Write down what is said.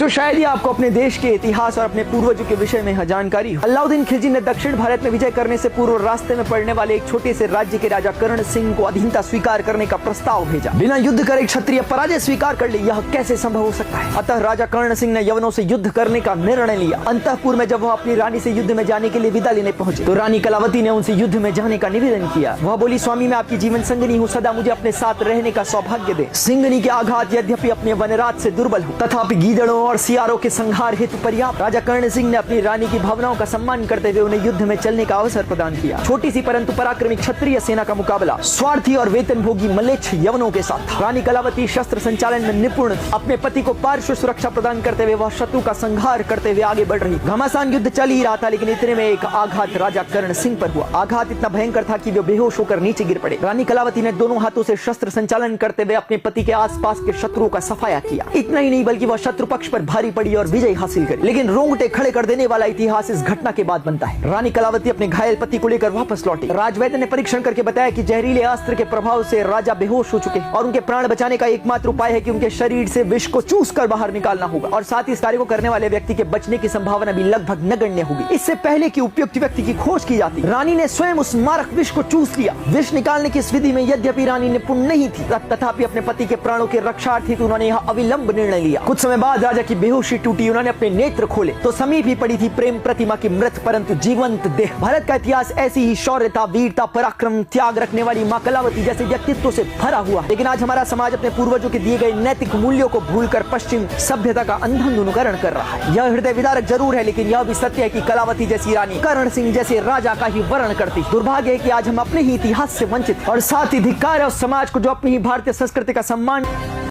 तो शायद ही आपको अपने देश के इतिहास और अपने पूर्वजों के विषय में जानकारी हो। अलाउद्दीन खिलजी ने दक्षिण भारत में विजय करने से पूर्व रास्ते में पड़ने वाले एक छोटे से राज्य के राजा कर्ण सिंह को अधीनता स्वीकार करने का प्रस्ताव भेजा। बिना युद्ध करे क्षत्रिय पराजय स्वीकार कर ले, यह कैसे संभव हो सकता है? अतः राजा कर्ण सिंह ने यवनों से युद्ध करने का निर्णय लिया। अंतःपुर में जब वह अपनी रानी से युद्ध में जाने के लिए विदा लेने पहुंचे तो रानी कलावती ने उनसे युद्ध में जाने का निवेदन किया। वह बोली, स्वामी मैं आपकी जीवन संगिनी हूँ, सदा मुझे अपने साथ रहने का सौभाग्य दे। सिंगनी के आघात यद्यपि अपने वनराज से दुर्बल हो, तथापि गीदड़ों और सियारों के संहार हेतु पर्याप्त। राजा कर्ण सिंह ने अपनी रानी की भावनाओं का सम्मान करते हुए उन्हें युद्ध में चलने का अवसर प्रदान किया। छोटी सी परंतु पराक्रमी क्षत्रिय सेना का मुकाबला स्वार्थी और वेतनभोगी मलेच्छ यवनों के साथ। रानी कलावती शस्त्र संचालन में निपुण थी। अपने पति को पार्श्व सुरक्षा प्रदान करते हुए वह शत्रु का संहार करते हुए आगे बढ़ रही। घमासान युद्ध चल ही रहा था, लेकिन इतने में एक आघात राजा कर्ण सिंह पर हुआ। आघात इतना भयंकर था कि वे बेहोश होकर नीचे गिर पड़े। रानी कलावती ने दोनों हाथों से शस्त्र संचालन करते हुए अपने पति के आसपास के शत्रुओं का सफाया किया। इतना ही नहीं बल्कि वह शत्रु पक्ष पर भारी पड़ी और विजय हासिल करी। लेकिन रोंगटे खड़े कर देने वाला इतिहास इस घटना के बाद बनता है। रानी कलावती अपने घायल पति को लेकर वापस लौटी। राजवैद्य ने परीक्षण करके बताया कि जहरीले अस्त्र के प्रभाव से राजा बेहोश हो चुके और उनके प्राण बचाने का एकमात्र उपाय है कि उनके शरीर से विष को चूस कर बाहर निकालना होगा, और साथ ही इस कार्य को करने वाले व्यक्ति के बचने की संभावना भी लगभग नगण्य होगी। इससे पहले कि उपयुक्त व्यक्ति की खोज की जाती, रानी ने स्वयं उस मारक विष को चूस लिया। विष निकालने की इस विधि में यद्यपि रानी निपुण नहीं थी, तथापि अपने पति के प्राणों के रक्षार्थ उन्होंने यह अविलंब निर्णय लिया। कुछ समय बाद राजा की बेहोशी टूटी। उन्होंने अपने नेत्र खोले तो समीप ही पड़ी थी प्रेम प्रतिमा की मृत परंतु जीवंत देह। भारत का इतिहास ऐसी ही शौर्यता, वीरता, पराक्रम, त्याग रखने वाली मां कलावती जैसे व्यक्तित्व से भरा हुआ। लेकिन आज हमारा समाज अपने पूर्वजों के दिए गए नैतिक मूल्यों को भूलकर पश्चिम सभ्यता का अंधन अनुकरण कर रहा है। यह हृदय विदारक जरूर है, लेकिन यह भी सत्य है कि कलावती जैसी रानी कर्ण सिंह जैसे राजा का ही वर्ण करती। दुर्भाग्य है कि आज हम अपने ही इतिहास से वंचित, और साथ ही धिक्कार है उस समाज को जो अपनी ही भारतीय संस्कृति का सम्मान